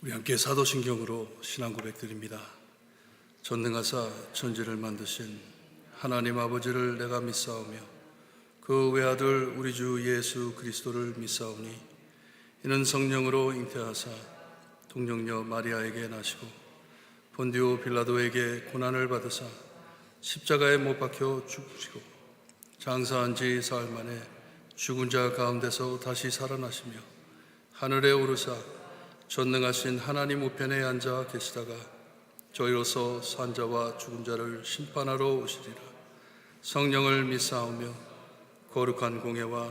우리 함께 사도신경으로 신앙 고백드립니다. 전능하사 천지를 만드신 하나님 아버지를 내가 믿사오며 그 외아들 우리 주 예수 그리스도를 믿사오니 이는 성령으로 잉태하사 동정녀 마리아에게 나시고 본디오 빌라도에게 고난을 받으사 십자가에 못 박혀 죽으시고 장사한 지 사흘 만에 죽은 자 가운데서 다시 살아나시며 하늘에 오르사 전능하신 하나님 우편에 앉아 계시다가 저희로서 산 자와 죽은 자를 심판하러 오시리라. 성령을 믿사오며 거룩한 공예와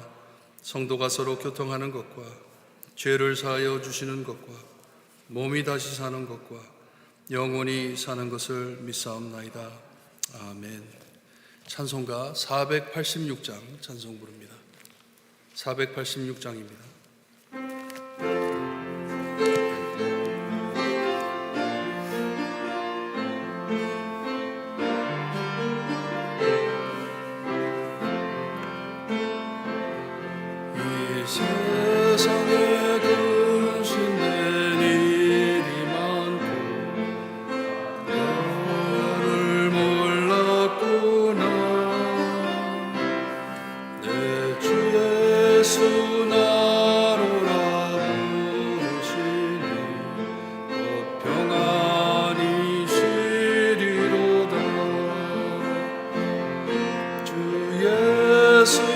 성도가 서로 교통하는 것과 죄를 사하여 주시는 것과 몸이 다시 사는 것과 영원히 사는 것을 믿사옵나이다. 아멘. 찬송가 486장 찬송 부릅니다. 486장입니다. 세상에 근심된 일이 많고 너를 몰랐구나. 내 주 예수 나로라 부르시니 곧 평안히 쉬리로다. 주 예수의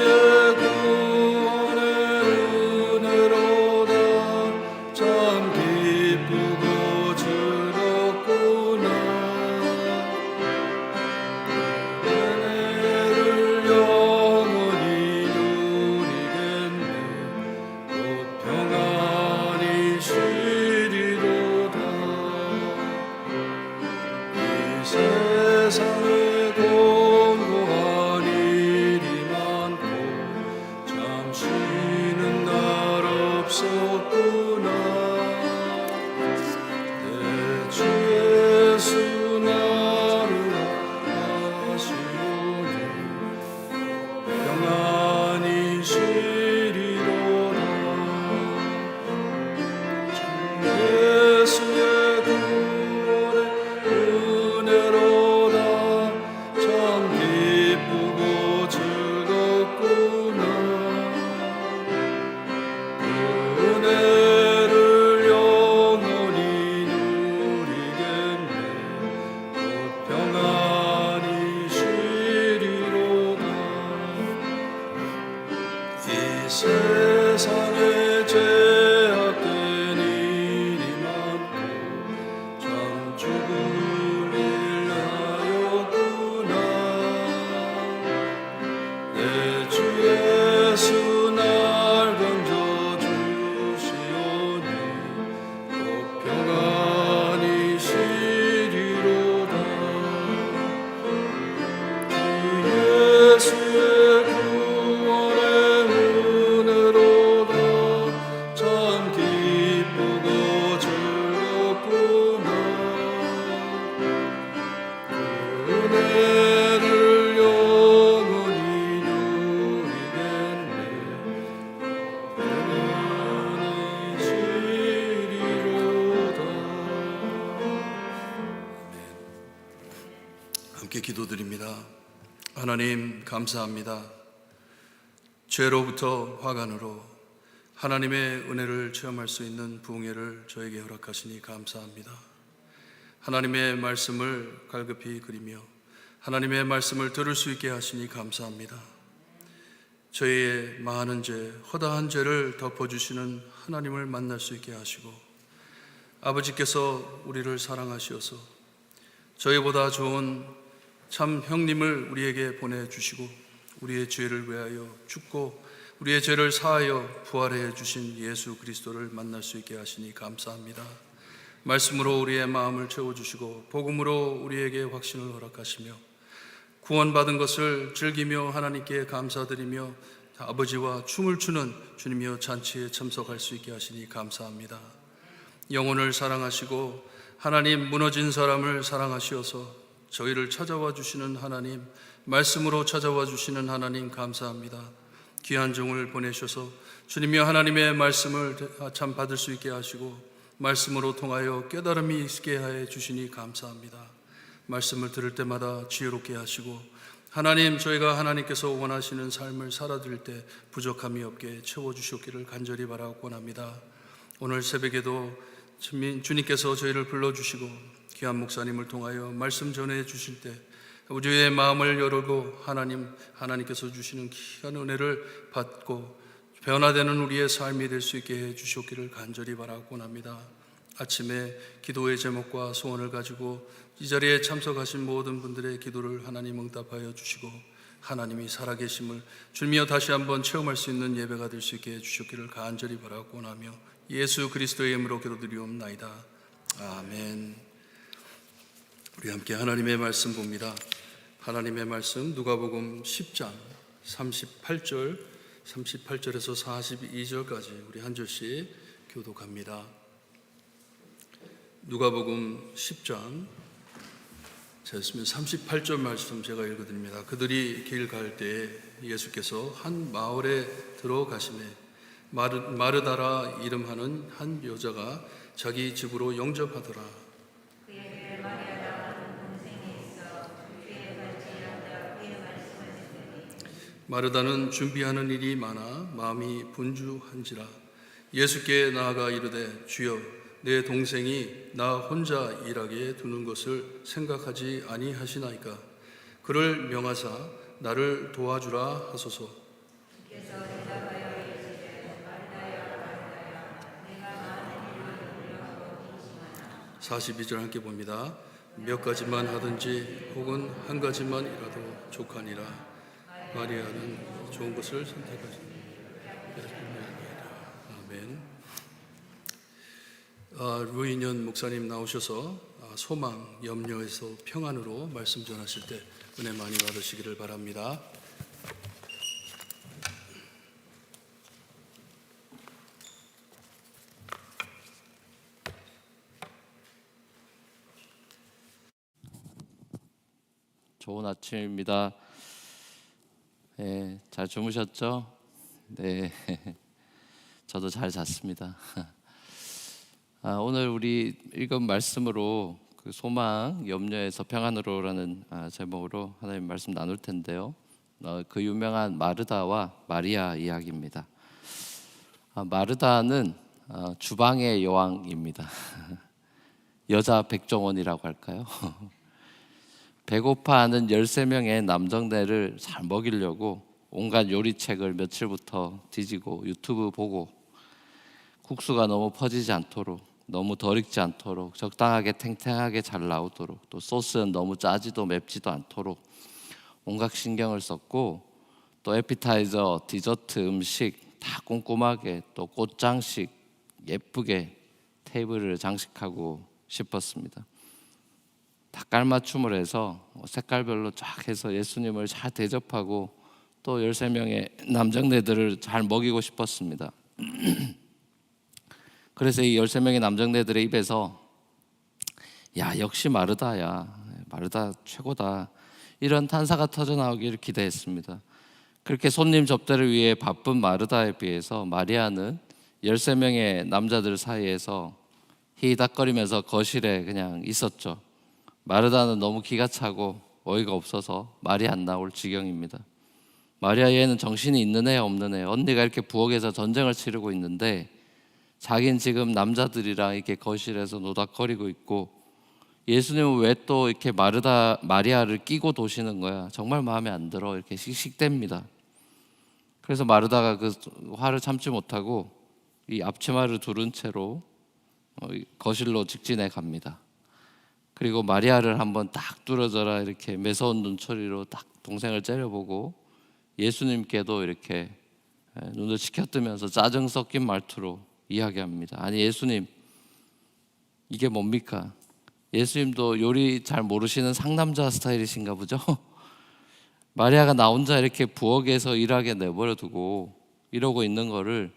세상에 공고한 일이 많고 참 쉬는 날 없었구나. 내 주 예수 나를 하시오니 평안히 쉬리로다. 주 예수의 구원의 은혜로다. 참 기쁘고 즐겁구나. 그 은혜를 영원히 누리겠네. 곧 평안히 쉬리로다. 이 세상에 죄악된 일이 많고 참 죽을 일 하였구나. 내 주 예수 날 건져 주시오니 곧 평안히 쉬리로다. 주 예수의 구원의 은혜로다. 참 기쁘고 즐겁구나. 그 은혜를 영원히 누리겠네. 평안히 쉬리로다. 함께 기도드립니다. 하나님 감사합니다. 죄로부터 화관으로 하나님의 은혜를 체험할 수 있는 부흥회를 저에게 허락하시니 감사합니다. 하나님의 말씀을 갈급히 그리며 하나님의 말씀을 들을 수 있게 하시니 감사합니다. 저희의 많은 죄, 허다한 죄를 덮어주시는 하나님을 만날 수 있게 하시고 아버지께서 우리를 사랑하시어서 저희보다 좋은 참 형님을 우리에게 보내주시고 우리의 죄를 위하여 죽고 우리의 죄를 사하여 부활해 주신 예수 그리스도를 만날 수 있게 하시니 감사합니다. 말씀으로 우리의 마음을 채워주시고 복음으로 우리에게 확신을 허락하시며 구원받은 것을 즐기며 하나님께 감사드리며 아버지와 춤을 추는 주님이여 잔치에 참석할 수 있게 하시니 감사합니다. 영혼을 사랑하시고 하나님 무너진 사람을 사랑하시어서 저희를 찾아와 주시는 하나님, 말씀으로 찾아와 주시는 하나님 감사합니다. 귀한 종을 보내셔서 주님이여 하나님의 말씀을 참 받을 수 있게 하시고 말씀으로 통하여 깨달음이 있게 해 주시니 감사합니다. 말씀을 들을 때마다 지혜롭게 하시고 하나님, 저희가 하나님께서 원하시는 삶을 살아드릴 때 부족함이 없게 채워주시기를 간절히 바라고 원합니다. 오늘 새벽에도 주님께서 저희를 불러주시고 귀한 목사님을 통하여 말씀 전해 주실 때 우리의 마음을 열고 하나님께서 주시는 귀한 은혜를 받고 변화되는 우리의 삶이 될 수 있게 해 주시기를 간절히 바라고 원합니다. 아침에 기도의 제목과 소원을 가지고 이 자리에 참석하신 모든 분들의 기도를 하나님 응답하여 주시고 하나님이 살아계심을 주님이여 다시 한번 체험할 수 있는 예배가 될 수 있게 해 주시기를 간절히 바라고 원하며 예수 그리스도의 이름으로 기도드리옵나이다. 아멘. 우리 함께 하나님의 말씀 봅니다. 하나님의 말씀 누가복음 10장 38절에서 42절까지 우리 한 절씩 교독합니다. 누가복음 10장 자, 38절 말씀 제가 읽어드립니다. 그들이 길 갈 때에 예수께서 한 마을에 들어가시매 마르다라 이름하는 한 여자가 자기 집으로 영접하더라. 마르다는 준비하는 일이 많아 마음이 분주한지라 예수께 나아가 이르되 주여 내 동생이 나 혼자 일하게 두는 것을 생각하지 아니하시나이까. 그를 명하사 나를 도와주라 하소서. 42절 함께 봅니다. 몇 가지만 하든지 혹은 한 가지만이라도 족하니라. 마리아는 좋은 것을 선택하시니. 아멘. 루이년 목사님 나오셔서 소망, 염려에서 평안으로 말씀 전하실 때 은혜 많이 받으시기를 바랍니다. 좋은 아침입니다. 네, 잘 주무셨죠? 네, 저도 잘 잤습니다. 오늘 우리 읽은 말씀으로 그 소망, 염려에서 평안으로라는 제목으로 하나님 말씀 나눌 텐데요. 그 유명한 마르다와 마리아 이야기입니다. 마르다는 주방의 여왕입니다. 여자 백종원이라고 할까요? 배고파하는 13명의 남정네를 잘 먹이려고 온갖 요리책을 며칠부터 뒤지고 유튜브 보고 국수가 너무 퍼지지 않도록, 너무 덜 익지 않도록, 적당하게 탱탱하게 잘 나오도록, 또 소스는 너무 짜지도 맵지도 않도록 온갖 신경을 썼고, 또 에피타이저, 디저트, 음식 다 꼼꼼하게, 또 꽃장식 예쁘게 테이블을 장식하고 싶었습니다. 다 깔맞춤을 해서 색깔별로 쫙 해서 예수님을 잘 대접하고 또 13명의 남정네들을 잘 먹이고 싶었습니다. 그래서 이 13명의 남정네들의 입에서 야, 역시 마르다야, 마르다 최고다, 이런 탄사가 터져나오기를 기대했습니다. 그렇게 손님 접대를 위해 바쁜 마르다에 비해서 마리아는 13명의 남자들 사이에서 히히닥거리면서 거실에 그냥 있었죠. 마르다는 너무 기가 차고 어이가 없어서 말이 안 나올 지경입니다. 마리아 얘는 정신이 있는 애 없는 애, 언니가 이렇게 부엌에서 전쟁을 치르고 있는데 자긴 지금 남자들이랑 이렇게 거실에서 노닥거리고 있고 예수님은 왜 또 이렇게 마리아를 끼고 도시는 거야. 정말 마음에 안 들어. 이렇게 씩씩댑니다. 그래서 마르다가 그 화를 참지 못하고 이 앞치마를 두른 채로 거실로 직진해 갑니다. 그리고 마리아를 한번 딱 뚫어져라 이렇게 매서운 눈초리로 딱 동생을 째려보고 예수님께도 이렇게 눈을 치켜뜨면서 짜증 섞인 말투로 이야기합니다. 아니 예수님, 이게 뭡니까? 예수님도 요리 잘 모르시는 상남자 스타일이신가 보죠? 마리아가 나 혼자 이렇게 부엌에서 일하게 내버려 두고 이러고 있는 거를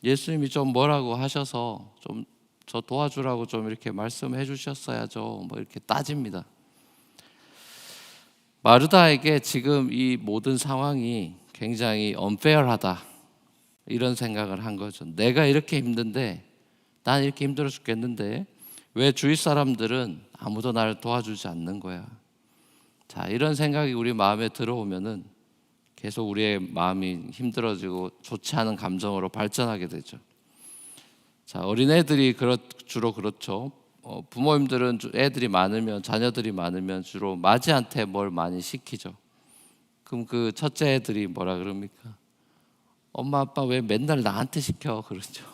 예수님이 좀 뭐라고 하셔서 좀 저 도와주라고 좀 이렇게 말씀해 주셨어야죠. 뭐 이렇게 따집니다. 마르다에게 지금 이 모든 상황이 굉장히 unfair하다 이런 생각을 한 거죠. 내가 이렇게 힘든데 난 이렇게 힘들어 죽겠는데 왜 주위 사람들은 아무도 나를 도와주지 않는 거야? 자, 이런 생각이 우리 마음에 들어오면은 계속 우리의 마음이 힘들어지고 좋지 않은 감정으로 발전하게 되죠. 자, 어린애들이 주로 그렇죠. 부모님들은 애들이 많으면, 자녀들이 많으면 주로 맏이한테 뭘 많이 시키죠. 그럼 그 첫째 애들이 뭐라 그럽니까? 엄마 아빠 왜 맨날 나한테 시켜? 그러죠.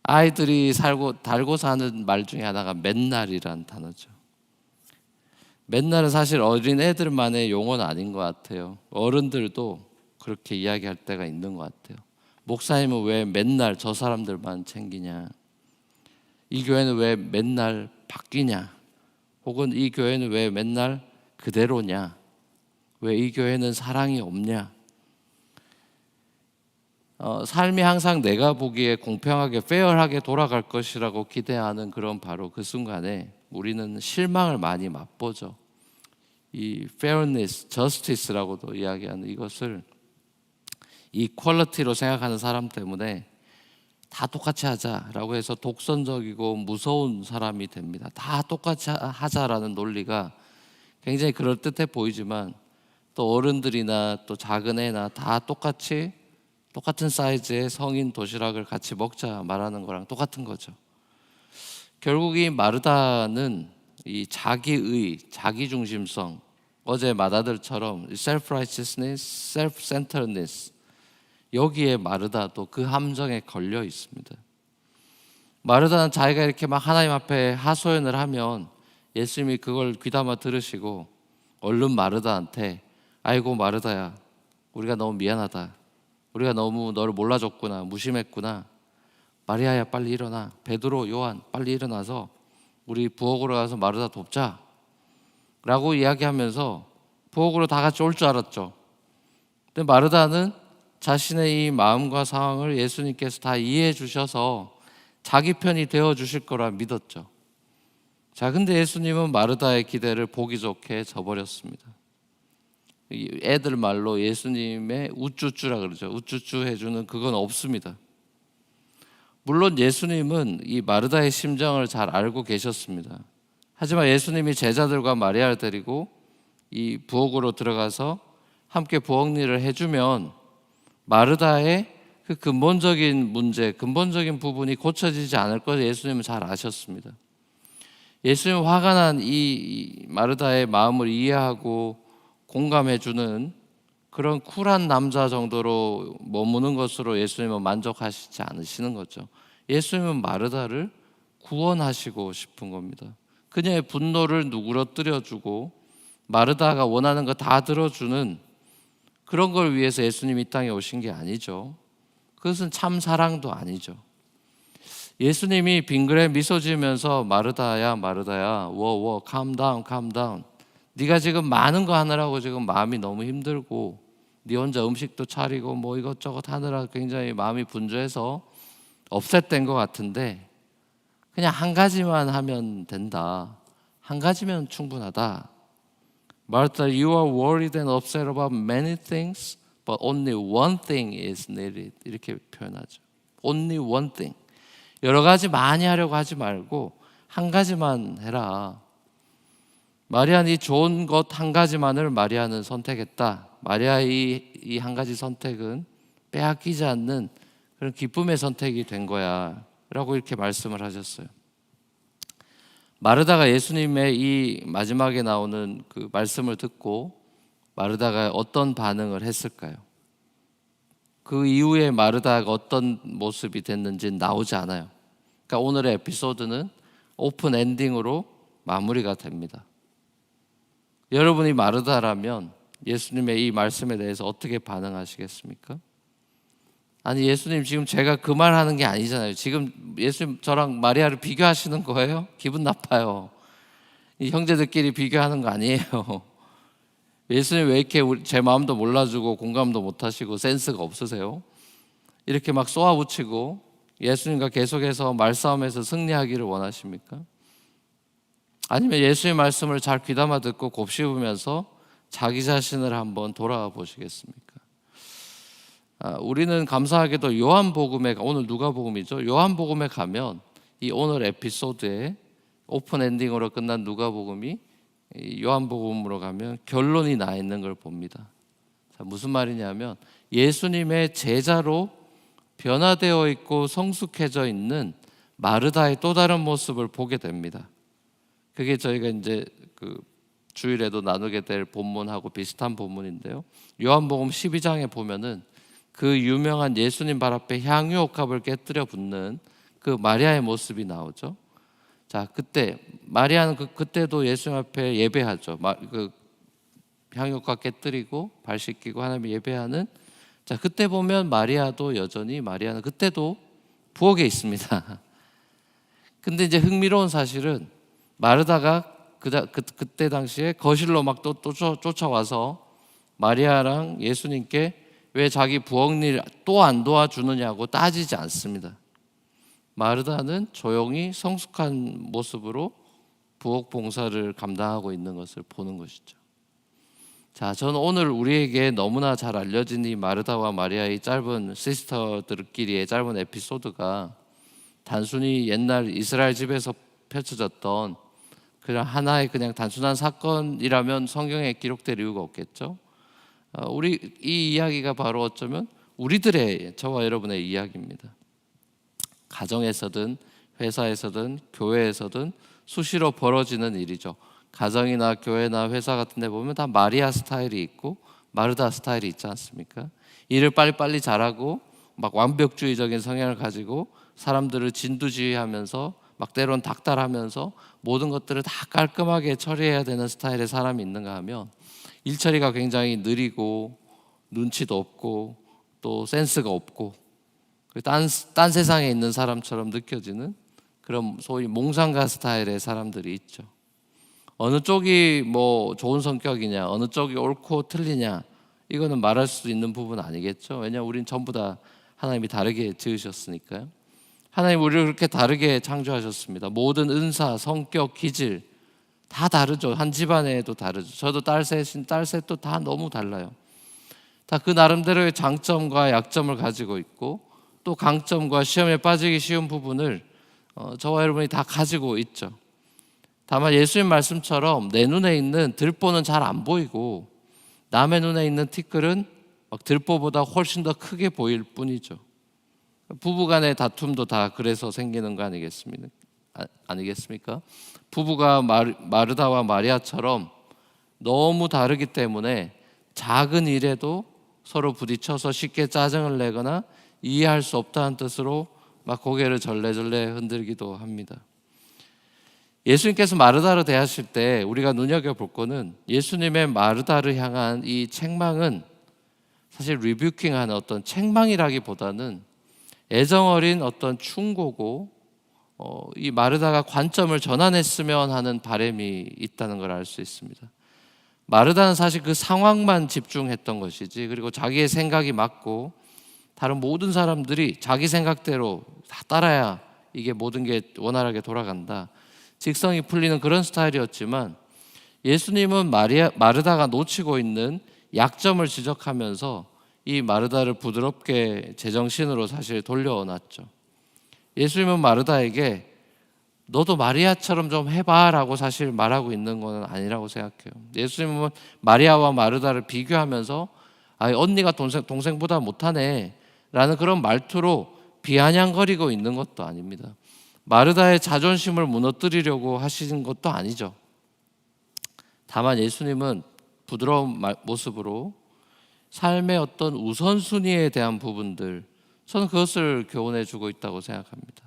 아이들이 달고 사는 말 중에 하나가 맨날이란 단어죠. 맨날은 사실 어린 애들만의 용어는 아닌 것 같아요. 어른들도 그렇게 이야기할 때가 있는 것 같아요. 목사님은 왜 맨날 저 사람들만 챙기냐? 이 교회는 왜 맨날 바뀌냐? 혹은 이 교회는 왜 맨날 그대로냐? 왜 이 교회는 사랑이 없냐? 삶이 항상 내가 보기에 공평하게 페어하게 돌아갈 것이라고 기대하는 그런 바로 그 순간에 우리는 실망을 많이 맛보죠. 이 fairness, justice라고도 이야기하는 이것을 equality로 생각하는 사람 때문에 다 똑같이 하자라고 해서 독선적이고 무서운 사람이 됩니다. 다 똑같이 하자라는 논리가 굉장히 그럴듯해 보이지만 또 어른들이나 또 작은 애나 다 똑같은 사이즈의 성인 도시락을 같이 먹자 말하는 거랑 똑같은 거죠. 결국 이 마르다는 이 자기의, 자기중심성, 어제 마다들처럼 self-righteousness, self-centeredness, 여기에 마르다도 그 함정에 걸려 있습니다. 마르다는 자기가 이렇게 막 하나님 앞에 하소연을 하면 예수님이 그걸 귀담아 들으시고 얼른 마르다한테 아이고 마르다야, 우리가 너무 미안하다. 우리가 너무 너를 몰라줬구나, 무심했구나. 마리아야 빨리 일어나. 베드로, 요한 빨리 일어나서 우리 부엌으로 가서 마르다 돕자 라고 이야기하면서 부엌으로 다 같이 올 줄 알았죠. 근데 마르다는 자신의 이 마음과 상황을 예수님께서 다 이해해 주셔서 자기 편이 되어 주실 거라 믿었죠. 자, 근데 예수님은 마르다의 기대를 보기 좋게 저버렸습니다. 애들 말로 예수님의 우쭈쭈라 그러죠. 우쭈쭈 해주는 그건 없습니다. 물론 예수님은 이 마르다의 심정을 잘 알고 계셨습니다. 하지만 예수님이 제자들과 마리아를 데리고 이 부엌으로 들어가서 함께 부엌 일을 해주면 마르다의 그 근본적인 문제, 근본적인 부분이 고쳐지지 않을 것을 예수님은 잘 아셨습니다. 예수님 화가 난 이 마르다의 마음을 이해하고 공감해주는 그런 쿨한 남자 정도로 머무는 것으로 예수님은 만족하시지 않으시는 거죠. 예수님은 마르다를 구원하시고 싶은 겁니다. 그녀의 분노를 누그러뜨려주고 마르다가 원하는 거 다 들어주는 그런 걸 위해서 예수님이 이 땅에 오신 게 아니죠. 그것은 참 사랑도 아니죠. 예수님이 빙그레 미소 지으면서 마르다야 마르다야 워워 calm down 네가 지금 많은 거 하느라고 지금 마음이 너무 힘들고 네 혼자 음식도 차리고 뭐 이것저것 하느라 굉장히 마음이 분주해서 업셋된 것 같은데 그냥 한 가지만 하면 된다. 한 가지면 충분하다. Martha, you are worried and upset about many things, but only one thing is needed. 이렇게 표현하죠. Only one thing. 여러 가지 많이 하려고 하지 말고 한 가지만 해라. 마리아는 이 좋은 것 한 가지만을 마리아는 선택했다. 마리아의 이 한 가지 선택은 빼앗기지 않는 그런 기쁨의 선택이 된 거야 라고 이렇게 말씀을 하셨어요. 마르다가 예수님의 이 마지막에 나오는 그 말씀을 듣고 마르다가 어떤 반응을 했을까요? 그 이후에 마르다가 어떤 모습이 됐는지는 나오지 않아요. 그러니까 오늘의 에피소드는 오픈 엔딩으로 마무리가 됩니다. 여러분이 마르다라면 예수님의 이 말씀에 대해서 어떻게 반응하시겠습니까? 아니 예수님 지금 제가 그 말 하는 게 아니잖아요. 지금 예수님 저랑 마리아를 비교하시는 거예요? 기분 나빠요. 이 형제들끼리 비교하는 거 아니에요. 예수님 왜 이렇게 제 마음도 몰라주고 공감도 못하시고 센스가 없으세요? 이렇게 막 쏘아붙이고 예수님과 계속해서 말싸움에서 승리하기를 원하십니까? 아니면 예수의 말씀을 잘 귀담아 듣고 곱씹으면서 자기 자신을 한번 돌아보시겠습니까? 우리는 감사하게도 요한복음에, 오늘 누가복음이죠. 요한복음에 가면 이 오늘 에피소드에 오픈 엔딩으로 끝난 누가복음이 이 요한복음으로 가면 결론이 나 있는 걸 봅니다. 자, 무슨 말이냐면 예수님의 제자로 변화되어 있고 성숙해져 있는 마르다의 또 다른 모습을 보게 됩니다. 그게 저희가 이제 그 주일에도 나누게 될 본문하고 비슷한 본문인데요. 요한복음 12장에 보면은 그 유명한 예수님 발 앞에 향유 옥합을 깨뜨려 붓는 그 마리아의 모습이 나오죠. 자, 그때 마리아는 그때도 예수님 앞에 예배하죠. 그 향유 옥합 깨뜨리고 발 씻기고 하나님 예배하는. 자, 그때 보면 마리아도 여전히 마리아는 그때도 부엌에 있습니다. 근데 이제 흥미로운 사실은 마르다가 그때 당시에 거실로 막 또 쫓아와서 마리아랑 예수님께 왜 자기 부엌 일 또 안 도와주느냐고 따지지 않습니다. 마르다는 조용히 성숙한 모습으로 부엌 봉사를 감당하고 있는 것을 보는 것이죠. 자, 저는 오늘 우리에게 너무나 잘 알려진 이 마르다와 마리아의 짧은 시스터들끼리의 짧은 에피소드가 단순히 옛날 이스라엘 집에서 펼쳐졌던 그냥 하나의 그냥 단순한 사건이라면 성경에 기록될 이유가 없겠죠. 우리 이 이야기가 바로 어쩌면 우리들의, 저와 여러분의 이야기입니다. 가정에서든 회사에서든 교회에서든 수시로 벌어지는 일이죠. 가정이나 교회나 회사 같은 데 보면 다 마리아 스타일이 있고 마르다 스타일이 있지 않습니까? 일을 빨리빨리 잘하고 막 완벽주의적인 성향을 가지고 사람들을 진두지휘하면서 막 때론 닥달하면서 모든 것들을 다 깔끔하게 처리해야 되는 스타일의 사람이 있는가 하면 일처리가 굉장히 느리고 눈치도 없고 또 센스가 없고 딴 세상에 있는 사람처럼 느껴지는 그런 소위 몽상가 스타일의 사람들이 있죠. 어느 쪽이 뭐 좋은 성격이냐, 어느 쪽이 옳고 틀리냐, 이거는 말할 수 있는 부분 아니겠죠. 왜냐하면 우린 전부 다 하나님이 다르게 지으셨으니까요. 하나님 우리를 그렇게 다르게 창조하셨습니다. 모든 은사, 성격, 기질 다 다르죠. 한 집안에도 다르죠. 저도 딸셋도 다 너무 달라요. 다 그 나름대로의 장점과 약점을 가지고 있고 또 강점과 시험에 빠지기 쉬운 부분을 저와 여러분이 다 가지고 있죠. 다만 예수님 말씀처럼 내 눈에 있는 들보는 잘 안 보이고 남의 눈에 있는 티끌은 막 들보보다 훨씬 더 크게 보일 뿐이죠. 부부간의 다툼도 다 그래서 생기는 거 아니겠습니까? 부부가 마르다와 마리아처럼 너무 다르기 때문에 작은 일에도 서로 부딪혀서 쉽게 짜증을 내거나 이해할 수 없다는 뜻으로 막 고개를 절레절레 흔들기도 합니다. 예수님께서 마르다를 대하실 때 우리가 눈여겨볼 거는 예수님의 마르다를 향한 이 책망은 사실 리뷰킹하는 어떤 책망이라기보다는 애정어린 어떤 충고고 이 마르다가 관점을 전환했으면 하는 바람이 있다는 걸 알 수 있습니다. 마르다는 사실 그 상황만 집중했던 것이지 그리고 자기의 생각이 맞고 다른 모든 사람들이 자기 생각대로 다 따라야 이게 모든 게 원활하게 돌아간다. 직성이 풀리는 그런 스타일이었지만 예수님은 마르다가 놓치고 있는 약점을 지적하면서 이 마르다를 부드럽게 제정신으로 사실 돌려놨죠. 예수님은 마르다에게 너도 마리아처럼 좀 해봐라고 사실 말하고 있는 건 아니라고 생각해요. 예수님은 마리아와 마르다를 비교하면서 언니가 동생보다 못하네 라는 그런 말투로 비아냥거리고 있는 것도 아닙니다. 마르다의 자존심을 무너뜨리려고 하시는 것도 아니죠. 다만 예수님은 부드러운 모습으로 삶의 어떤 우선순위에 대한 부분들, 저는 그것을 교훈해 주고 있다고 생각합니다.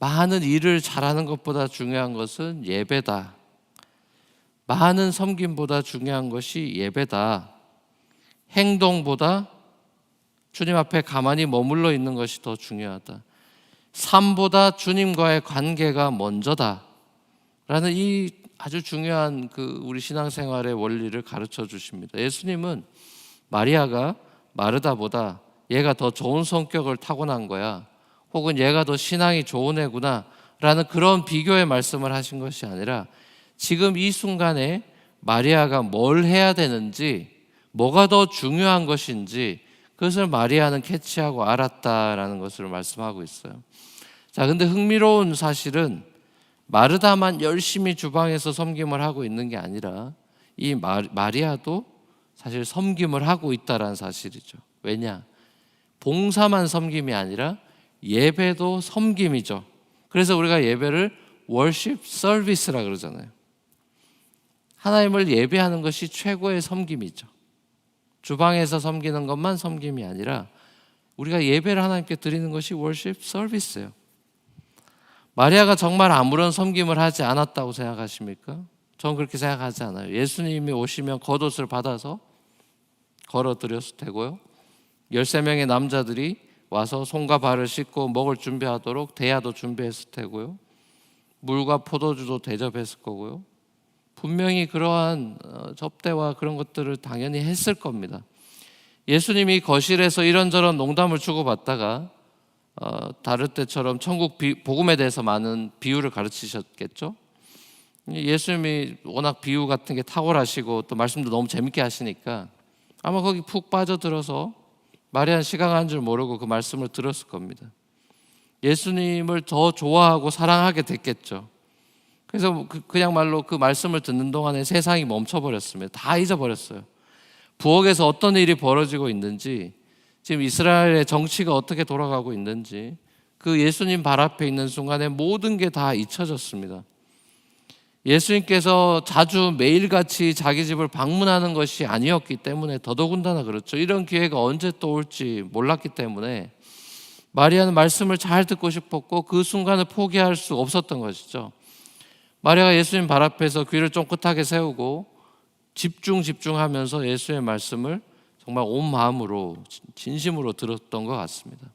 많은 일을 잘하는 것보다 중요한 것은 예배다. 많은 섬김보다 중요한 것이 예배다. 행동보다 주님 앞에 가만히 머물러 있는 것이 더 중요하다. 삶보다 주님과의 관계가 먼저다. 라는 이 아주 중요한 우리 신앙생활의 원리를 가르쳐 주십니다. 예수님은 마리아가 마르다보다 얘가 더 좋은 성격을 타고난 거야. 혹은 얘가 더 신앙이 좋은 애구나. 라는 그런 비교의 말씀을 하신 것이 아니라 지금 이 순간에 마리아가 뭘 해야 되는지, 뭐가 더 중요한 것인지 그것을 마리아는 캐치하고 알았다라는 것을 말씀하고 있어요. 자, 근데 흥미로운 사실은 마르다만 열심히 주방에서 섬김을 하고 있는 게 아니라 이 마리아도 사실 섬김을 하고 있다라는 사실이죠. 왜냐? 봉사만 섬김이 아니라 예배도 섬김이죠. 그래서 우리가 예배를 worship service라 그러잖아요. 하나님을 예배하는 것이 최고의 섬김이죠. 주방에서 섬기는 것만 섬김이 아니라 우리가 예배를 하나님께 드리는 것이 worship service예요. 마리아가 정말 아무런 섬김을 하지 않았다고 생각하십니까? 저는 그렇게 생각하지 않아요. 예수님이 오시면 겉옷을 받아서 걸어드렸을 테고요. 13명의 남자들이 와서 손과 발을 씻고 먹을 준비하도록 대야도 준비했을 테고요. 물과 포도주도 대접했을 거고요. 분명히 그러한 접대와 그런 것들을 당연히 했을 겁니다. 예수님이 거실에서 이런저런 농담을 주고받다가 다를 때처럼 천국 복음에 대해서 많은 비유를 가르치셨겠죠. 예수님이 워낙 비유 같은 게 탁월하시고 또 말씀도 너무 재밌게 하시니까 아마 거기 푹 빠져들어서 마리아는 시간 줄 모르고 그 말씀을 들었을 겁니다. 예수님을 더 좋아하고 사랑하게 됐겠죠. 그래서 그냥 말로 그 말씀을 듣는 동안에 세상이 멈춰버렸습니다. 다 잊어버렸어요. 부엌에서 어떤 일이 벌어지고 있는지, 지금 이스라엘의 정치가 어떻게 돌아가고 있는지, 그 예수님 발 앞에 있는 순간에 모든 게 다 잊혀졌습니다. 예수님께서 자주 매일같이 자기 집을 방문하는 것이 아니었기 때문에 더더군다나 그렇죠. 이런 기회가 언제 또 올지 몰랐기 때문에 마리아는 말씀을 잘 듣고 싶었고 그 순간을 포기할 수 없었던 것이죠. 마리아가 예수님 발 앞에서 귀를 쫑긋하게 세우고 집중하면서 예수의 말씀을 정말 온 마음으로 진심으로 들었던 것 같습니다.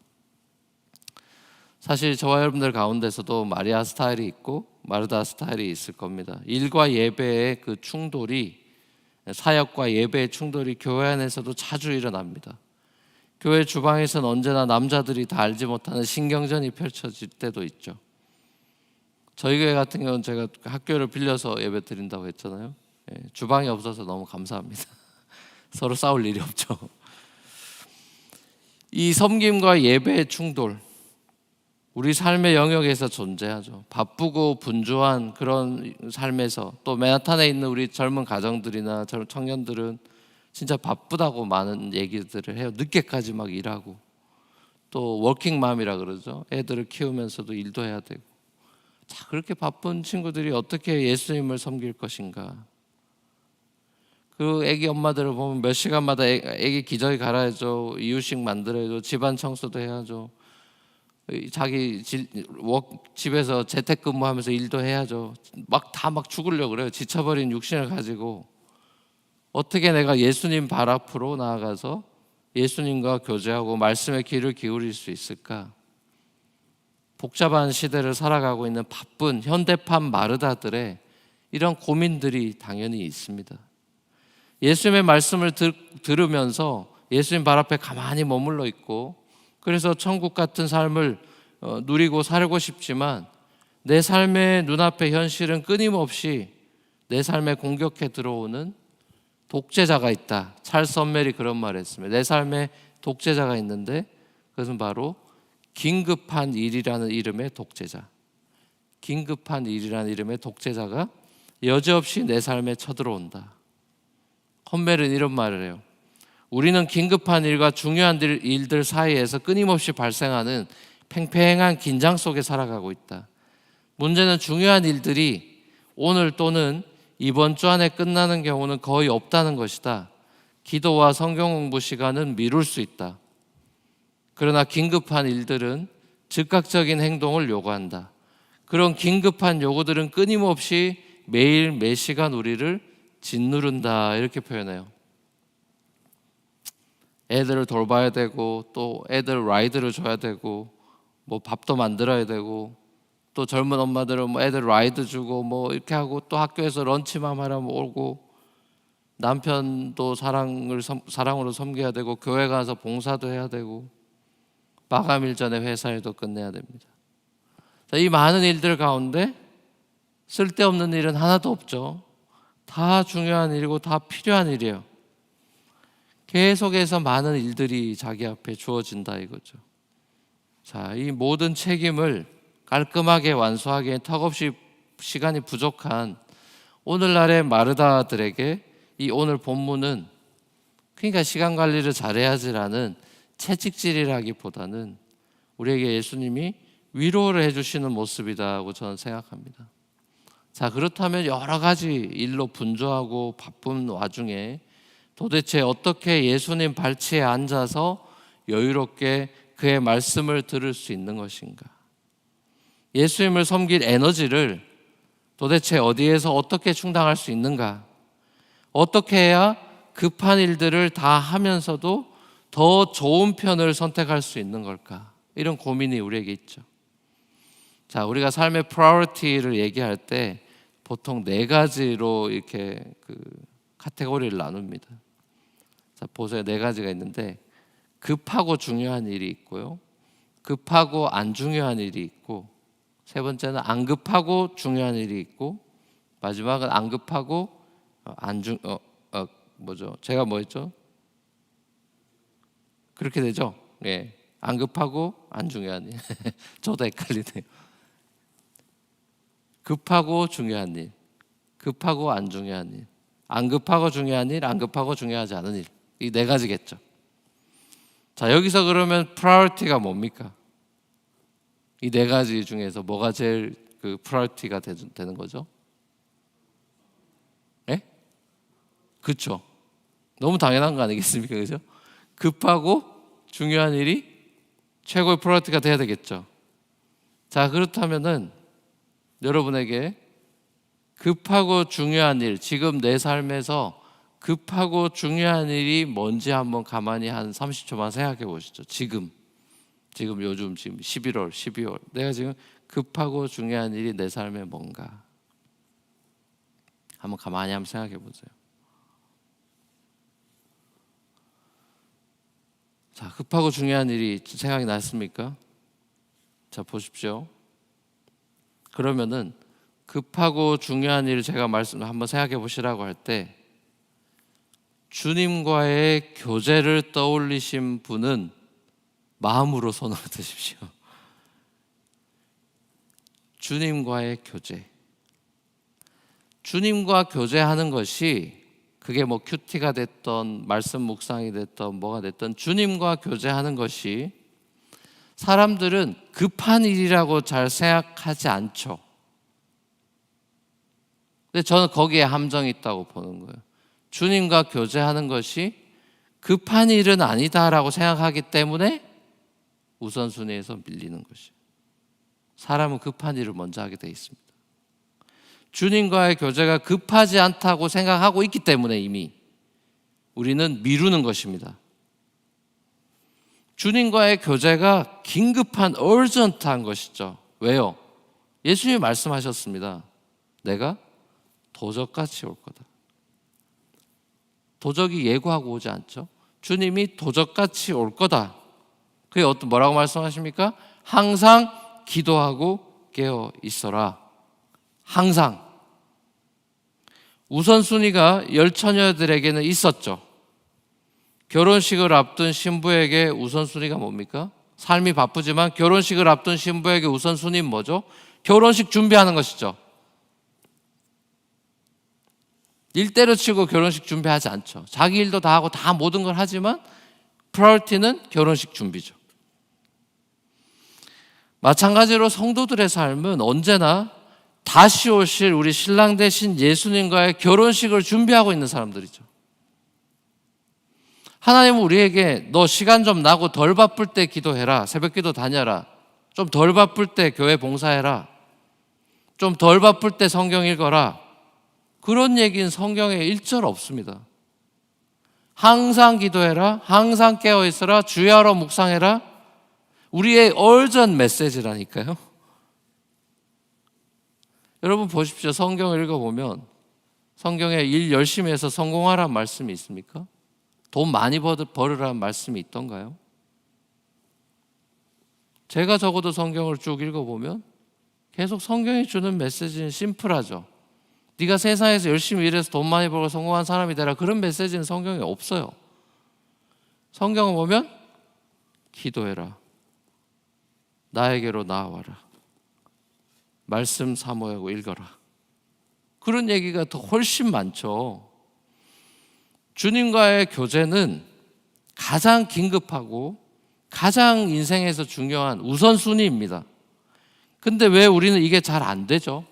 사실 저와 여러분들 가운데서도 마리아 스타일이 있고 마르다 스타일이 있을 겁니다. 일과 예배의 그 충돌이, 사역과 예배의 충돌이 교회 안에서도 자주 일어납니다. 교회 주방에서는 언제나 남자들이 다 알지 못하는 신경전이 펼쳐질 때도 있죠. 저희 교회 같은 경우는 제가 학교를 빌려서 예배 드린다고 했잖아요. 주방이 없어서 너무 감사합니다. 서로 싸울 일이 없죠. 이 섬김과 예배의 충돌, 우리 삶의 영역에서 존재하죠. 바쁘고 분주한 그런 삶에서 또 맨하탄에 있는 우리 젊은 가정들이나 청년들은 진짜 바쁘다고 많은 얘기들을 해요. 늦게까지 막 일하고 또 워킹맘이라 그러죠. 애들을 키우면서도 일도 해야 되고. 자, 그렇게 바쁜 친구들이 어떻게 예수님을 섬길 것인가? 그 애기 엄마들을 보면 몇 시간마다 애기 기저귀 갈아야죠. 이유식 만들어야죠. 집안 청소도 해야죠. 자기 집에서 재택근무하면서 일도 해야죠. 막 죽으려고 그래요. 지쳐버린 육신을 가지고 어떻게 내가 예수님 발 앞으로 나아가서 예수님과 교제하고 말씀의 귀를 기울일 수 있을까? 복잡한 시대를 살아가고 있는 바쁜 현대판 마르다들의 이런 고민들이 당연히 있습니다. 예수님의 말씀을 들으면서 예수님 발 앞에 가만히 머물러 있고 그래서 천국 같은 삶을 누리고 살고 싶지만 내 삶의 눈앞의 현실은 끊임없이 내 삶에 공격해 들어오는 독재자가 있다. 찰스 엄멜이 그런 말을 했습니다. 내 삶에 독재자가 있는데 그것은 바로 긴급한 일이라는 이름의 독재자. 긴급한 일이라는 이름의 독재자가 여지없이 내 삶에 쳐들어온다. 엄멜은 이런 말을 해요. 우리는 긴급한 일과 중요한 일들 사이에서 끊임없이 발생하는 팽팽한 긴장 속에 살아가고 있다. 문제는 중요한 일들이 오늘 또는 이번 주 안에 끝나는 경우는 거의 없다는 것이다. 기도와 성경 공부 시간은 미룰 수 있다. 그러나 긴급한 일들은 즉각적인 행동을 요구한다. 그런 긴급한 요구들은 끊임없이 매일 매 시간 우리를 짓누른다. 이렇게 표현해요. 애들을 돌봐야 되고 또 애들 라이드를 줘야 되고 뭐 밥도 만들어야 되고 또 젊은 엄마들은 뭐 애들 라이드 주고 뭐 이렇게 하고 또 학교에서 런치맘 하러 오고 남편도 사랑으로 섬겨야 되고 교회 가서 봉사도 해야 되고 마감일 전에 회사 일도 끝내야 됩니다. 자, 이 많은 일들 가운데 쓸데없는 일은 하나도 없죠. 다 중요한 일이고 다 필요한 일이에요. 계속해서 많은 일들이 자기 앞에 주어진다 이거죠. 자, 이 모든 책임을 깔끔하게 완수하기에 턱없이 시간이 부족한 오늘날의 마르다들에게 이 오늘 본문은 그러니까 시간 관리를 잘해야지라는 채찍질이라기보다는 우리에게 예수님이 위로를 해주시는 모습이라고 저는 생각합니다. 자, 그렇다면 여러 가지 일로 분주하고 바쁜 와중에 도대체 어떻게 예수님 발치에 앉아서 여유롭게 그의 말씀을 들을 수 있는 것인가? 예수님을 섬길 에너지를 도대체 어디에서 어떻게 충당할 수 있는가? 어떻게 해야 급한 일들을 다 하면서도 더 좋은 편을 선택할 수 있는 걸까? 이런 고민이 우리에게 있죠. 자, 우리가 삶의 프라이어티를 얘기할 때 보통 4가지로 이렇게 카테고리를 나눕니다. 자, 보세요. 4가지가 있는데 급하고 중요한 일이 있고요. 급하고 안 중요한 일이 있고, 세 번째는 안 급하고 중요한 일이 있고, 마지막은 안 급하고 제가 뭐 했죠? 그렇게 되죠? 예. 안 급하고 안 중요한 일. 저도 헷갈리네요. 급하고 중요한 일, 급하고 안 중요한 일, 안 급하고 중요한 일, 안 급하고 중요하지 않은 일. 이 4가지겠죠. 자, 여기서 그러면 프라이어티가 뭡니까? 이 4가지 중에서 뭐가 제일 프라이어티가 되는 거죠? 예? 그렇죠. 너무 당연한 거 아니겠습니까? 그죠? 급하고 중요한 일이 최고의 프라이어티가 돼야 되겠죠. 자, 그렇다면은 여러분에게 급하고 중요한 일, 지금 내 삶에서 급하고 중요한 일이 뭔지 한번 가만히 한 30초만 생각해 보시죠. 지금 요즘 지금 11월, 12월 내가 지금 급하고 중요한 일이 내 삶에 뭔가 한번 가만히 한번 생각해 보세요. 자, 급하고 중요한 일이 생각이 났습니까? 자, 보십시오. 그러면은 급하고 중요한 일을 제가 한번 생각해 보시라고 할 때 주님과의 교제를 떠올리신 분은 마음으로 손을 드십시오. 주님과의 교제. 주님과 교제하는 것이 그게 뭐 큐티가 됐던 말씀 묵상이 됐던 뭐가 됐던 주님과 교제하는 것이 사람들은 급한 일이라고 잘 생각하지 않죠. 근데 저는 거기에 함정이 있다고 보는 거예요. 주님과 교제하는 것이 급한 일은 아니다라고 생각하기 때문에 우선순위에서 밀리는 것이에요. 사람은 급한 일을 먼저 하게 돼 있습니다. 주님과의 교제가 급하지 않다고 생각하고 있기 때문에 이미 우리는 미루는 것입니다. 주님과의 교제가 긴급한 urgent한 것이죠. 왜요? 예수님이 말씀하셨습니다. 내가 도적같이 올 거다. 도적이 예고하고 오지 않죠. 주님이 도적같이 올 거다. 그게 뭐라고 말씀하십니까? 항상 기도하고 깨어 있어라. 항상. 우선순위가 열처녀들에게는 있었죠. 결혼식을 앞둔 신부에게 우선순위가 뭡니까? 삶이 바쁘지만 결혼식을 앞둔 신부에게 우선순위는 뭐죠? 결혼식 준비하는 것이죠. 일 때려치고 결혼식 준비하지 않죠. 자기 일도 다 하고 다 모든 걸 하지만 프라이어티는 결혼식 준비죠. 마찬가지로 성도들의 삶은 언제나 다시 오실 우리 신랑 되신 예수님과의 결혼식을 준비하고 있는 사람들이죠. 하나님은 우리에게 너 시간 좀 나고 덜 바쁠 때 기도해라. 새벽기도 다녀라. 좀 덜 바쁠 때 교회 봉사해라. 좀 덜 바쁠 때 성경 읽어라. 그런 얘기는 성경에 1절 없습니다. 항상 기도해라. 항상 깨어있어라. 주야로 묵상해라. 우리의 얼전 메시지라니까요. 여러분 보십시오. 성경을 읽어보면 성경에 일 열심히 해서 성공하라는 말씀이 있습니까? 돈 많이 벌으라는 말씀이 있던가요? 제가 적어도 성경을 쭉 읽어보면 계속 성경이 주는 메시지는 심플하죠. 네가 세상에서 열심히 일해서 돈 많이 벌고 성공한 사람이 되라. 그런 메시지는 성경에 없어요. 성경을 보면 기도해라, 나에게로 나아와라, 말씀 사모하고 읽어라, 그런 얘기가 더 훨씬 많죠. 주님과의 교제는 가장 긴급하고 가장 인생에서 중요한 우선순위입니다. 근데 왜 우리는 이게 잘 안 되죠?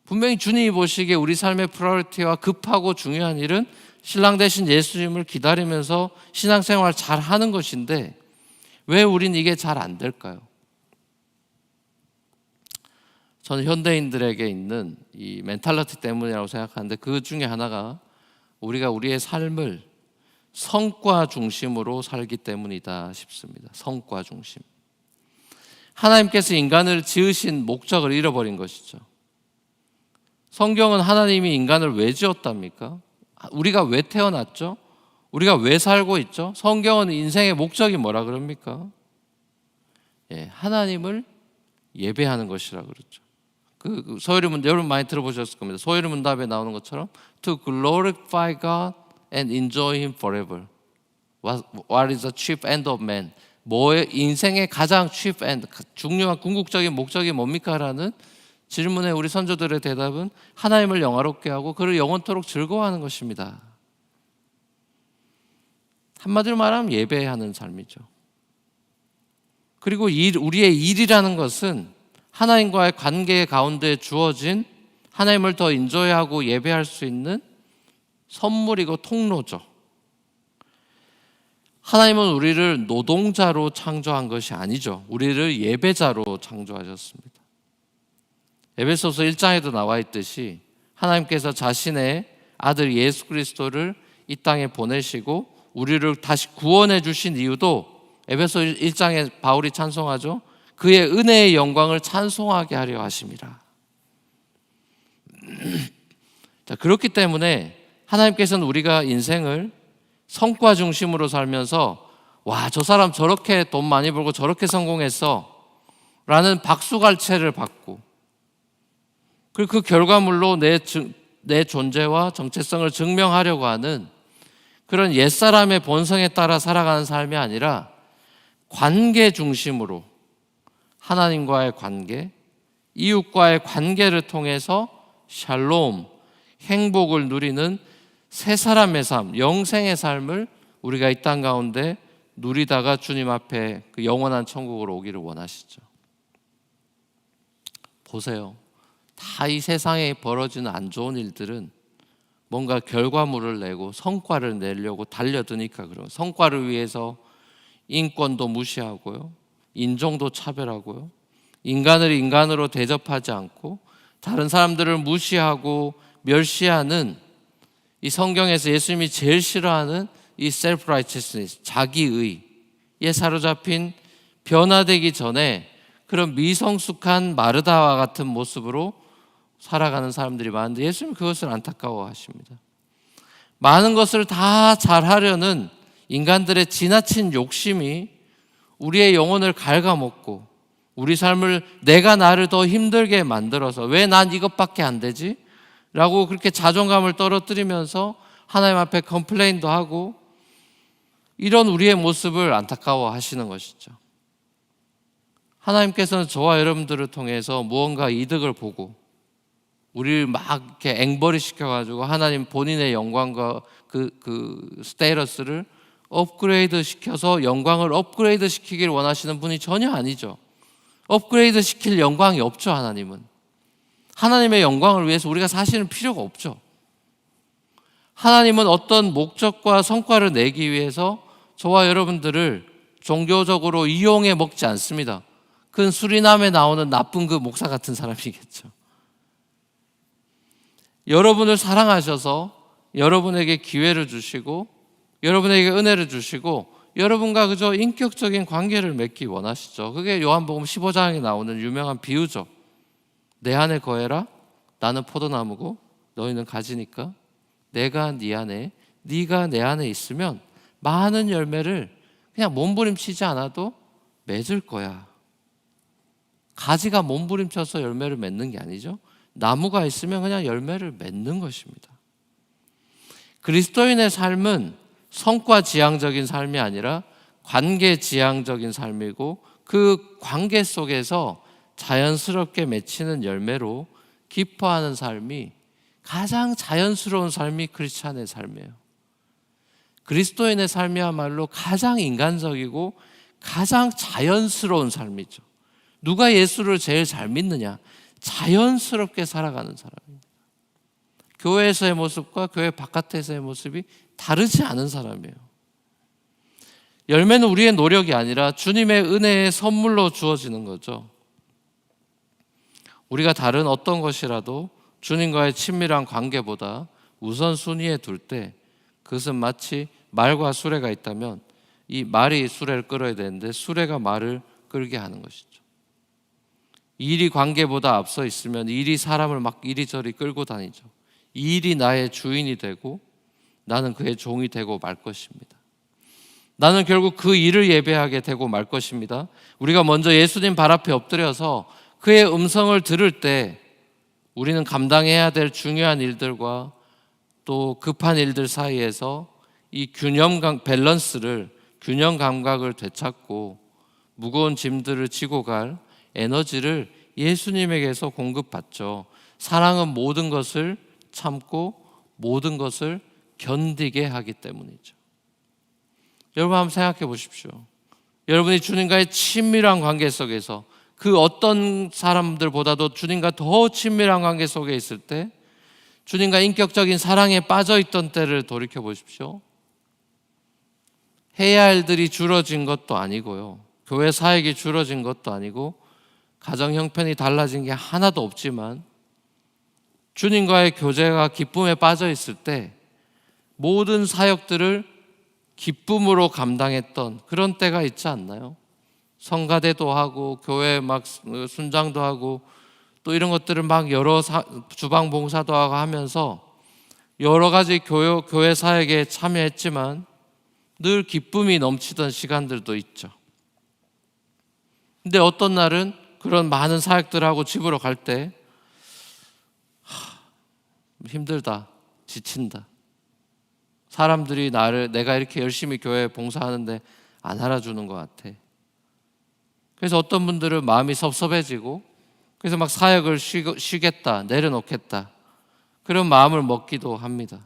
분명히 주님이 보시기에 우리 삶의 프라이어티와 급하고 중요한 일은 신랑 되신 예수님을 기다리면서 신앙생활 잘 하는 것인데 왜 우린 이게 잘 안 될까요? 저는 현대인들에게 있는 이 멘탈리티 때문이라고 생각하는데 그 중에 하나가 우리가 우리의 삶을 성과 중심으로 살기 때문이다 싶습니다. 성과 중심. 하나님께서 인간을 지으신 목적을 잃어버린 것이죠. 성경은 하나님이 인간을 왜 지었답니까? 우리가 왜 태어났죠? 우리가 왜 살고 있죠? 성경은 인생의 목적이 뭐라 그럽니까? 하나님을 예배하는 것이라 그러죠. 그 소요리 문답 여러분 많이 들어보셨을 겁니다. 소요리 문답에 나오는 것처럼 to glorify God and enjoy Him forever. What is the chief end of man? 뭐의 인생의 가장 chief end, 중요한 궁극적인 목적이 뭡니까? 라는 질문에 우리 선조들의 대답은 하나님을 영화롭게 하고 그를 영원토록 즐거워하는 것입니다. 한마디로 말하면 예배하는 삶이죠. 그리고 우리의 일이라는 것은 하나님과의 관계 가운데 주어진 하나님을 더 인조해하고 예배할 수 있는 선물이고 통로죠. 하나님은 우리를 노동자로 창조한 것이 아니죠. 우리를 예배자로 창조하셨습니다. 에베소서 1장에도 나와 있듯이 하나님께서 자신의 아들 예수 그리스도를 이 땅에 보내시고 우리를 다시 구원해 주신 이유도 에베소 1장에 바울이 찬송하죠. 그의 은혜의 영광을 찬송하게 하려 하심이라. 자, 그렇기 때문에 하나님께서는 우리가 인생을 성과 중심으로 살면서 와, 저 사람 저렇게 돈 많이 벌고 저렇게 성공했어 라는 박수갈채를 받고 그리고 그 결과물로 내 존재와 정체성을 증명하려고 하는 그런 옛사람의 본성에 따라 살아가는 삶이 아니라 관계 중심으로 하나님과의 관계, 이웃과의 관계를 통해서 샬롬, 행복을 누리는 새 사람의 삶, 영생의 삶을 우리가 이 땅 가운데 누리다가 주님 앞에 그 영원한 천국으로 오기를 원하시죠. 보세요. 다 이 세상에 벌어지는 안 좋은 일들은 뭔가 결과물을 내고 성과를 내려고 달려드니까 그런 성과를 위해서 인권도 무시하고요. 인종도 차별하고요. 인간을 인간으로 대접하지 않고 다른 사람들을 무시하고 멸시하는 이 성경에서 예수님이 제일 싫어하는 이 self-righteousness, 자기의에 사로잡힌 변화되기 전에 그런 미성숙한 마르다와 같은 모습으로 살아가는 사람들이 많은데 예수님은 그것을 안타까워하십니다. 많은 것을 다 잘하려는 인간들의 지나친 욕심이 우리의 영혼을 갉아먹고 우리 삶을 내가 나를 더 힘들게 만들어서 왜 난 이것밖에 안 되지? 라고 그렇게 자존감을 떨어뜨리면서 하나님 앞에 컴플레인도 하고 이런 우리의 모습을 안타까워 하시는 것이죠. 하나님께서는 저와 여러분들을 통해서 무언가 이득을 보고 우리를 막 이렇게 앵벌이 시켜가지고 하나님 본인의 영광과 그 스테이러스를 업그레이드 시켜서 영광을 업그레이드 시키길 원하시는 분이 전혀 아니죠. 업그레이드 시킬 영광이 없죠. 하나님은 하나님의 영광을 위해서 우리가 사실은 필요가 없죠. 하나님은 어떤 목적과 성과를 내기 위해서 저와 여러분들을 종교적으로 이용해 먹지 않습니다. 그건 수리남에 나오는 나쁜 그 목사 같은 사람이겠죠. 여러분을 사랑하셔서 여러분에게 기회를 주시고 여러분에게 은혜를 주시고 여러분과 그저 인격적인 관계를 맺기 원하시죠. 그게 요한복음 15장에 나오는 유명한 비유죠. 내 안에 거해라. 나는 포도나무고 너희는 가지니까 내가 네 안에 네가 내 안에 있으면 많은 열매를 그냥 몸부림치지 않아도 맺을 거야. 가지가 몸부림쳐서 열매를 맺는 게 아니죠. 나무가 있으면 그냥 열매를 맺는 것입니다. 그리스도인의 삶은 성과 지향적인 삶이 아니라 관계 지향적인 삶이고, 그 관계 속에서 자연스럽게 맺히는 열매로 기뻐하는 삶이 가장 자연스러운 삶이 크리스찬의 삶이에요. 그리스도인의 삶이야말로 가장 인간적이고 가장 자연스러운 삶이죠. 누가 예수를 제일 잘 믿느냐? 자연스럽게 살아가는 사람입니다. 교회에서의 모습과 교회 바깥에서의 모습이 다르지 않은 사람이에요. 열매는 우리의 노력이 아니라 주님의 은혜의 선물로 주어지는 거죠. 우리가 다른 어떤 것이라도 주님과의 친밀한 관계보다 우선순위에 둘 때, 그것은 마치 말과 수레가 있다면 이 말이 수레를 끌어야 되는데 수레가 말을 끌게 하는 것이죠. 일이 관계보다 앞서 있으면 일이 사람을 막 이리저리 끌고 다니죠. 이 일이 나의 주인이 되고 나는 그의 종이 되고 말 것입니다. 나는 결국 그 일을 예배하게 되고 말 것입니다. 우리가 먼저 예수님 발 앞에 엎드려서 그의 음성을 들을 때 우리는 감당해야 될 중요한 일들과 또 급한 일들 사이에서 이 균형 감각을 되찾고 무거운 짐들을 지고 갈 에너지를 예수님에게서 공급받죠. 사랑은 모든 것을 참고 모든 것을 견디게 하기 때문이죠. 여러분 한번 생각해 보십시오. 여러분이 주님과의 친밀한 관계 속에서 그 어떤 사람들보다도 주님과 더 친밀한 관계 속에 있을 때, 주님과 인격적인 사랑에 빠져 있던 때를 돌이켜 보십시오. 해야 할 일들이 줄어진 것도 아니고요, 교회 사역이 줄어진 것도 아니고, 가정 형편이 달라진 게 하나도 없지만 주님과의 교제가 기쁨에 빠져 있을 때 모든 사역들을 기쁨으로 감당했던 그런 때가 있지 않나요? 성가대도 하고 교회 막 순장도 하고 또 이런 것들을 막 여러 주방 봉사도 하고 하면서 여러 가지 교회 사역에 참여했지만 늘 기쁨이 넘치던 시간들도 있죠. 근데 어떤 날은 그런 많은 사역들하고 집으로 갈 때 힘들다, 지친다. 사람들이 내가 이렇게 열심히 교회에 봉사하는데 안 알아주는 것 같아. 그래서 어떤 분들은 마음이 섭섭해지고 그래서 막 사역을 쉬겠다, 내려놓겠다, 그런 마음을 먹기도 합니다.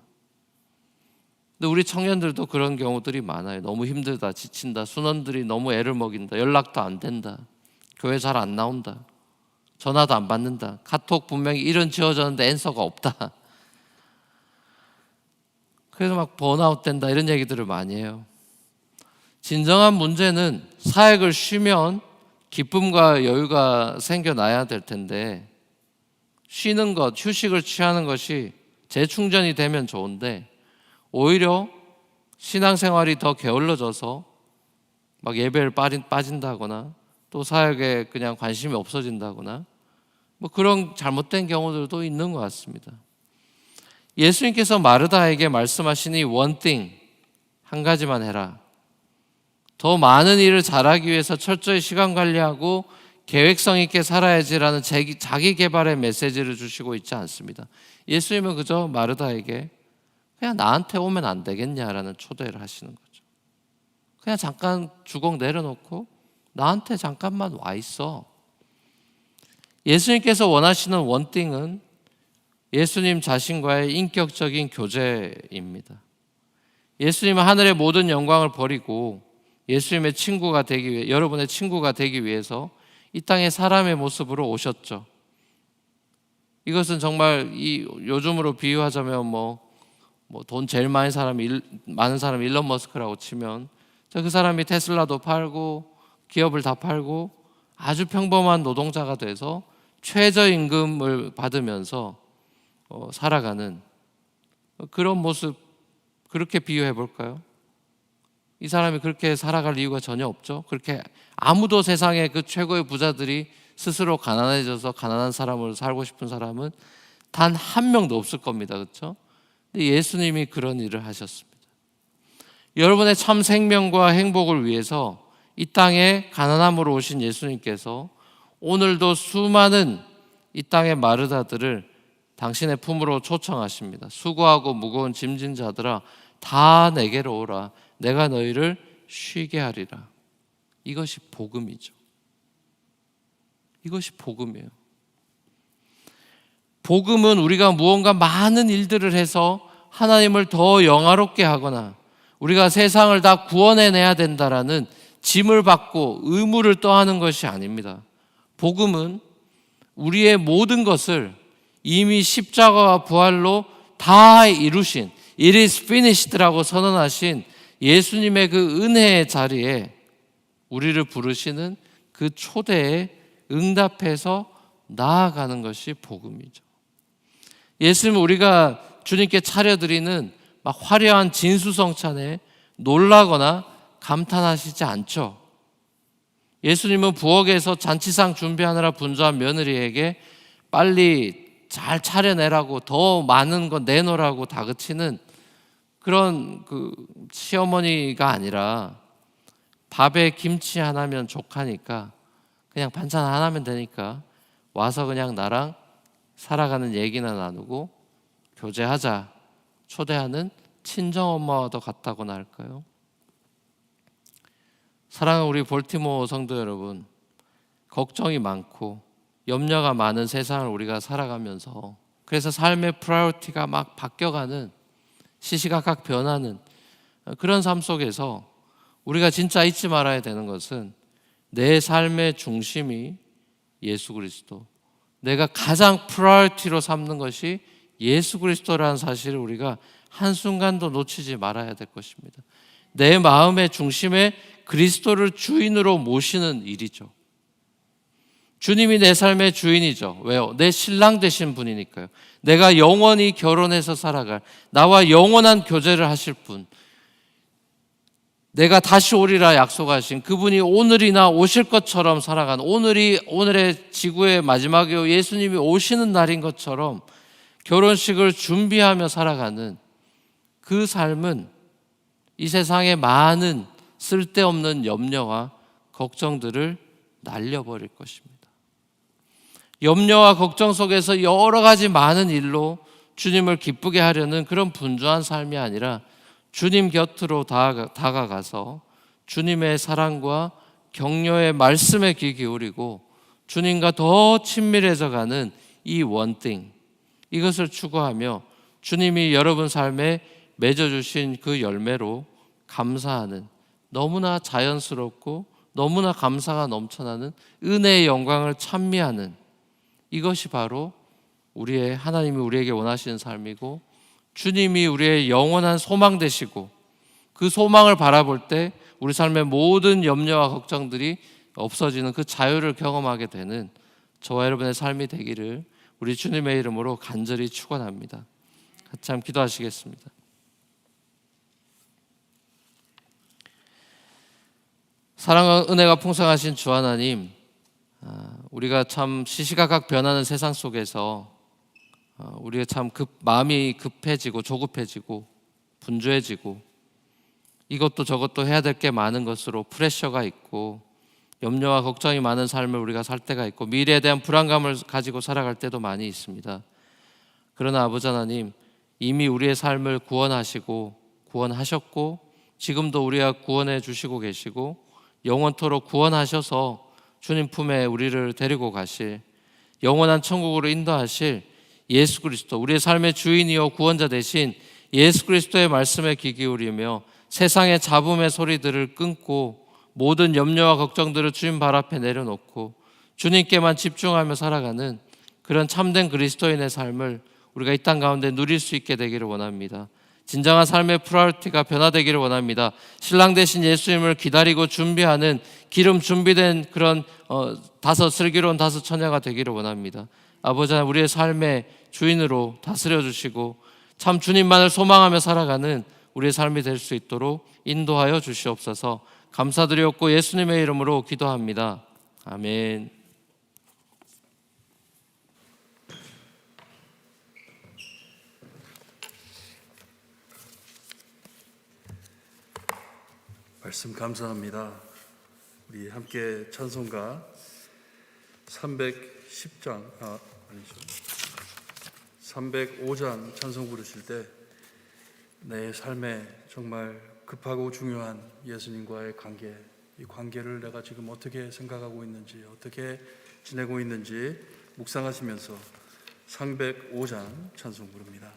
근데 우리 청년들도 그런 경우들이 많아요. 너무 힘들다, 지친다, 순원들이 너무 애를 먹인다, 연락도 안 된다, 교회 잘 안 나온다, 전화도 안 받는다, 카톡 분명히 이름 지어졌는데 앤서가 없다. 그래서 막 번아웃 된다, 이런 얘기들을 많이 해요. 진정한 문제는 사역을 쉬면 기쁨과 여유가 생겨나야 될 텐데, 쉬는 것, 휴식을 취하는 것이 재충전이 되면 좋은데 오히려 신앙생활이 더 게을러져서 막 예배를 빠진다거나 또 사역에 그냥 관심이 없어진다거나 뭐 그런 잘못된 경우들도 있는 것 같습니다. 예수님께서 마르다에게 말씀하시니 one thing, 한 가지만 해라. 더 많은 일을 잘하기 위해서 철저히 시간 관리하고 계획성 있게 살아야지라는 자기 개발의 메시지를 주시고 있지 않습니다. 예수님은 그저 마르다에게 그냥 나한테 오면 안 되겠냐라는 초대를 하시는 거죠. 그냥 잠깐 주걱 내려놓고 나한테 잠깐만 와 있어. 예수님께서 원하시는 원띵은 예수님 자신과의 인격적인 교제입니다. 예수님은 하늘의 모든 영광을 버리고 예수님의 친구가 되기 위해, 여러분의 친구가 되기 위해서 이 땅에 사람의 모습으로 오셨죠. 이것은 정말 요즘으로 비유하자면 돈 제일 많은 사람 일론 머스크라고 치면 그 사람이 테슬라도 팔고 기업을 다 팔고 아주 평범한 노동자가 돼서 최저임금을 받으면서 살아가는 그런 모습, 그렇게 비유해 볼까요? 이 사람이 그렇게 살아갈 이유가 전혀 없죠. 그렇게 아무도 세상에 그 최고의 부자들이 스스로 가난해져서 가난한 사람으로 살고 싶은 사람은 단 한 명도 없을 겁니다. 그렇죠? 근데 예수님이 그런 일을 하셨습니다. 여러분의 참 생명과 행복을 위해서 이 땅에 가난함으로 오신 예수님께서 오늘도 수많은 이 땅의 마르다들을 당신의 품으로 초청하십니다. 수고하고 무거운 짐진 자들아, 다 내게로 오라. 내가 너희를 쉬게 하리라. 이것이 복음이죠. 이것이 복음이에요. 복음은 우리가 무언가 많은 일들을 해서 하나님을 더 영화롭게 하거나 우리가 세상을 다 구원해내야 된다라는 짐을 받고 의무를 떠하는 것이 아닙니다. 복음은 우리의 모든 것을 이미 십자가와 부활로 다 이루신 It is finished라고 선언하신 예수님의 그 은혜의 자리에 우리를 부르시는 그 초대에 응답해서 나아가는 것이 복음이죠. 예수님은 우리가 주님께 차려드리는 막 화려한 진수성찬에 놀라거나 감탄하시지 않죠. 예수님은 부엌에서 잔치상 준비하느라 분주한 며느리에게 빨리 잘 차려내라고 더 많은 거 내놓으라고 다그치는 그런 시어머니가 아니라 밥에 김치 하나면 족하니까 그냥 반찬 하나면 되니까 와서 그냥 나랑 살아가는 얘기나 나누고 교제하자 초대하는 친정엄마와 더 같다고나 할까요? 사랑하는 우리 볼티모어 성도 여러분, 걱정이 많고 염려가 많은 세상을 우리가 살아가면서 그래서 삶의 프라이어티가 막 바뀌어가는 시시각각 변하는 그런 삶 속에서 우리가 진짜 잊지 말아야 되는 것은 내 삶의 중심이 예수 그리스도, 내가 가장 프라이어티로 삼는 것이 예수 그리스도라는 사실을 우리가 한순간도 놓치지 말아야 될 것입니다. 내 마음의 중심에 그리스도를 주인으로 모시는 일이죠. 주님이 내 삶의 주인이죠. 왜요? 내 신랑 되신 분이니까요. 내가 영원히 결혼해서 살아갈, 나와 영원한 교제를 하실 분, 내가 다시 오리라 약속하신 그분이 오늘이나 오실 것처럼 살아가는, 오늘의 지구의 마지막이요 예수님이 오시는 날인 것처럼 결혼식을 준비하며 살아가는 그 삶은 이 세상의 많은 쓸데없는 염려와 걱정들을 날려버릴 것입니다. 염려와 걱정 속에서 여러 가지 많은 일로 주님을 기쁘게 하려는 그런 분주한 삶이 아니라 주님 곁으로 다가가서 주님의 사랑과 격려의 말씀에 귀 기울이고 주님과 더 친밀해져가는 이 원띵, 이것을 추구하며 주님이 여러분 삶에 맺어주신 그 열매로 감사하는, 너무나 자연스럽고 너무나 감사가 넘쳐나는 은혜의 영광을 찬미하는, 이것이 바로 하나님이 우리에게 원하시는 삶이고 주님이 우리의 영원한 소망 되시고 그 소망을 바라볼 때 우리 삶의 모든 염려와 걱정들이 없어지는 그 자유를 경험하게 되는 저와 여러분의 삶이 되기를 우리 주님의 이름으로 간절히 축원합니다. 같이 한번 기도하시겠습니다. 사랑과 은혜가 풍성하신 주 하나님, 우리가 참 시시각각 변하는 세상 속에서 우리가 참 마음이 급해지고 조급해지고 분주해지고 이것도 저것도 해야 될 게 많은 것으로 프레셔가 있고 염려와 걱정이 많은 삶을 우리가 살 때가 있고 미래에 대한 불안감을 가지고 살아갈 때도 많이 있습니다. 그러나 아버지 하나님, 이미 우리의 삶을 구원하시고 구원하셨고 지금도 우리가 구원해 주시고 계시고 영원토록 구원하셔서 주님 품에 우리를 데리고 가실, 영원한 천국으로 인도하실 예수 그리스도, 우리의 삶의 주인이요 구원자 되신 예수 그리스도의 말씀에 귀 기울이며 세상의 잡음의 소리들을 끊고 모든 염려와 걱정들을 주님 발 앞에 내려놓고 주님께만 집중하며 살아가는 그런 참된 그리스도인의 삶을 우리가 이 땅 가운데 누릴 수 있게 되기를 원합니다. 진정한 삶의 프라이어티가 변화되기를 원합니다. 신랑 되신 예수님을 기다리고 준비하는 기름 준비된 그런 슬기로운 다섯 처녀가 되기를 원합니다. 아버지 하나님, 우리의 삶의 주인으로 다스려 주시고 참 주님만을 소망하며 살아가는 우리의 삶이 될 수 있도록 인도하여 주시옵소서. 감사드렸고 예수님의 이름으로 기도합니다. 아멘. 말씀 감사합니다. 우리 함께 찬송가 305장 찬송 부르실 때 내 삶에 정말 급하고 중요한 예수님과의 관계, 이 관계를 내가 지금 어떻게 생각하고 있는지, 어떻게 지내고 있는지 묵상하시면서 상 105장 찬송 부릅니다.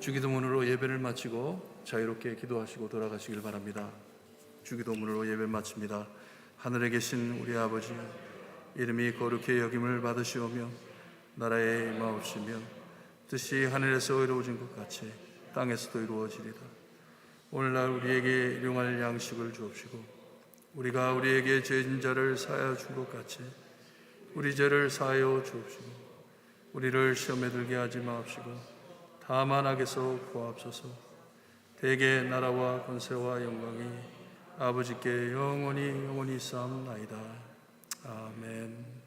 주기도문으로 예배를 마치고 자유롭게 기도하시고 돌아가시길 바랍니다. 주기도문으로 예배를 마칩니다. 하늘에 계신 우리 아버지, 이름이 거룩히 여김을 받으시오며 나라의 임하옵시며 뜻이 하늘에서 이루어진 것 같이 땅에서도 이루어지리다. 오늘날 우리에게 일용할 양식을 주옵시고 우리가 우리에게 죄진 자를 사하여 준 것 같이 우리 죄를 사하여 주옵시고 우리를 시험에 들게 하지 마옵시고 다만 악에서 구하옵소서. 대개 나라와 권세와 영광이 아버지께 영원히 있사옵나이다. 아멘.